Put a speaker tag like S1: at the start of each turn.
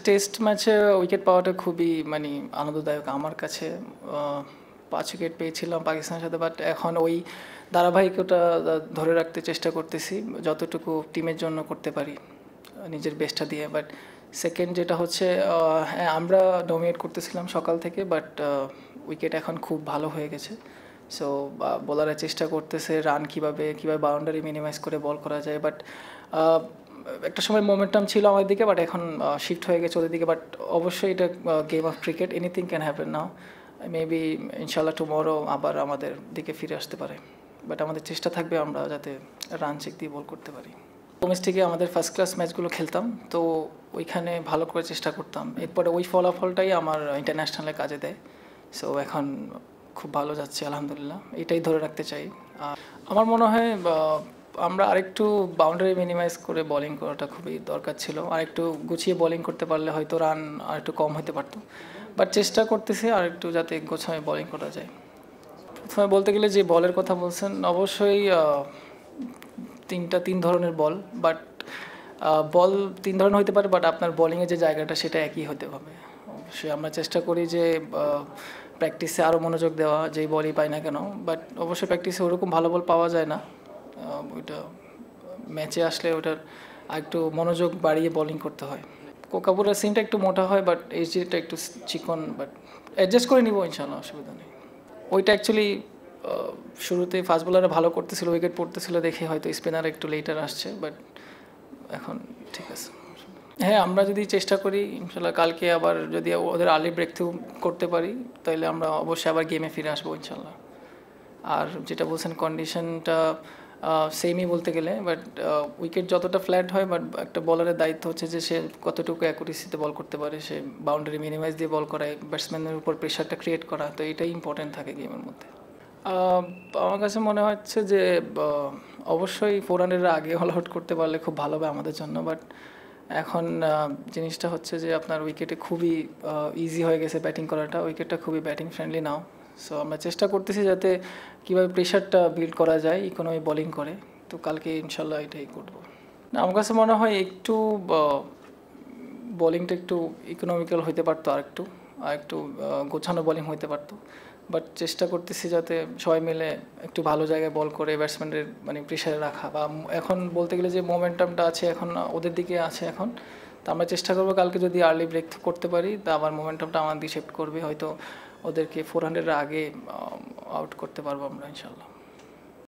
S1: Test ম্যাচে wicket পাওয়াটা খুবই আনন্দদায়ক আমার কাছে। 5 উইকেট পেয়েছিলাম পাকিস্তানের সাথে, বাট এখন ওই ধারাবাহিকতা ধরে রাখতে চেষ্টা করতেছি যতটুকু টিমের জন্য করতে পারি নিজের বেস্টটা দিয়ে। বাট সেকেন্ড যেটা হচ্ছে, হ্যাঁ আমরা ডমিনেট করতেছিলাম সকাল থেকে, বাট উইকেট এখন খুব ভালো হয়ে গেছে। সো বোলাররা চেষ্টা করতেছে রান কীভাবে বাউন্ডারি মিনিমাইজ করে বল করা যায়। বাট একটা সময় মোমেন্টাম ছিল আমার দিকে, বাট এখন শিফট হয়ে গেছে ওদের দিকে। বাট অবশ্যই এটা game of cricket, anything can happen now. Maybe ইনশাল্লাহ টুমরো আবার আমাদের দিকে ফিরে আসতে পারে, বাট আমাদের চেষ্টা থাকবে আমরা যাতে রান চেক দিয়ে বল করতে পারি। ডোমেস্টিকে আমাদের ফার্স্ট ক্লাস ম্যাচগুলো খেলতাম, তো ওইখানে ভালো করে চেষ্টা করতাম। এরপরে ওই ফলাফলটাই আমার ইন্টারন্যাশনালে কাজে দেয়। সো এখন খুব ভালো যাচ্ছে আলহামদুলিল্লাহ, এটাই ধরে রাখতে চাই। আমার মনে হয় আমরা আরেকটু বাউন্ডারি মিনিমাইজ করে বোলিং করাটা খুবই দরকার ছিল। আরেকটু গুছিয়ে বোলিং করতে পারলে হয়তো রান আরেকটু কম হতে পারতো, বাট চেষ্টা করতেছি আরেকটু যাতে গোছায় বোলিং করা যায়। প্রথমে বলতে গেলে যে বলের কথা বলছেন, অবশ্যই তিন ধরনের বল, বাট বল 3 ধরনের হতে পারে, বাট আপনার বোলিংয়ের যে জায়গাটা সেটা একই হতে হবে। অবশ্যই আমরা চেষ্টা করি যে প্র্যাকটিসে আরও মনোযোগ দেওয়া, যেই বলই পাই না কেন। বাট অবশ্যই প্র্যাকটিসে ওরকম ভালো বল পাওয়া যায় না, ওইটা ম্যাচে আসলে ওটার একটু মনোযোগ বাড়িয়ে বোলিং করতে হয়। কোকাপুরের সিমটা একটু মোটা হয়, বাট এইচডিটা একটু চিকন, বাট অ্যাডজাস্ট করে নিব ইনশাল্লাহ, অসুবিধা নেই। ওইটা অ্যাকচুয়ালি শুরুতে ফাস্ট বোলারে ভালো করতেছিল, উইকেট পড়তেছিল দেখে হয়তো স্পিনার একটু লেটার আসছে, বাট এখন ঠিক আছে। হ্যাঁ, আমরা যদি চেষ্টা করি ইনশাল্লাহ কালকে আবার যদি ওদের আর্লি ব্রেক থ্রু করতে পারি, তাহলে আমরা অবশ্যই আবার গেমে ফিরে আসবো ইনশাল্লাহ। আর যেটা বলছেন কন্ডিশনটা সেমই বলতে গেলে, বাট উইকেট যতটা ফ্ল্যাট হয়, বাট একটা বলারের দায়িত্ব হচ্ছে যে সে কতটুকু অ্যাকুরেসিতে বল করতে পারে, সে বাউন্ডারি মিনিমাইজ দিয়ে বল করায়, ব্যাটসম্যানের উপর প্রেশারটা ক্রিয়েট করা, তো এটাই ইম্পর্টেন্ট থাকে গেমের মধ্যে। আমার কাছে মনে হচ্ছে যে অবশ্যই 400-এর আগে অল আউট করতে পারলে খুব ভালো হবে আমাদের জন্য। বাট এখন জিনিসটা হচ্ছে যে আপনার উইকেটে খুবই ইজি হয়ে গেছে ব্যাটিং করাটা, উইকেটটা খুবই ব্যাটিং ফ্রেন্ডলি নাও। সো আমরা চেষ্টা করতেছি যাতে কীভাবে প্রেশারটা বিল্ড করা যায় ইকোনমি বোলিং করে, তো কালকে ইনশাল্লাহ এটাই করবো। না, আমার কাছে মনে হয় একটু বোলিংটা একটু ইকোনমিক্যাল হইতে পারতো, আর একটু গোছানো বোলিং হইতে পারতো। বাট চেষ্টা করতেছি যাতে সবাই মিলে একটু ভালো জায়গায় বল করে ব্যাটসম্যানদের প্রেশারে রাখা, বা এখন বলতে গেলে যে মোমেন্টামটা আছে এখন ওদের দিকে আছে এখন, তো আমরা চেষ্টা করবো কালকে যদি আর্লি ব্রেক করতে পারি, তা আবার মোমেন্টামটা আমার দিকে শিফট করবে, হয়তো ওদেরকে 400-এর আগে আউট করতে পারবো আমরা ইনশাল্লাহ।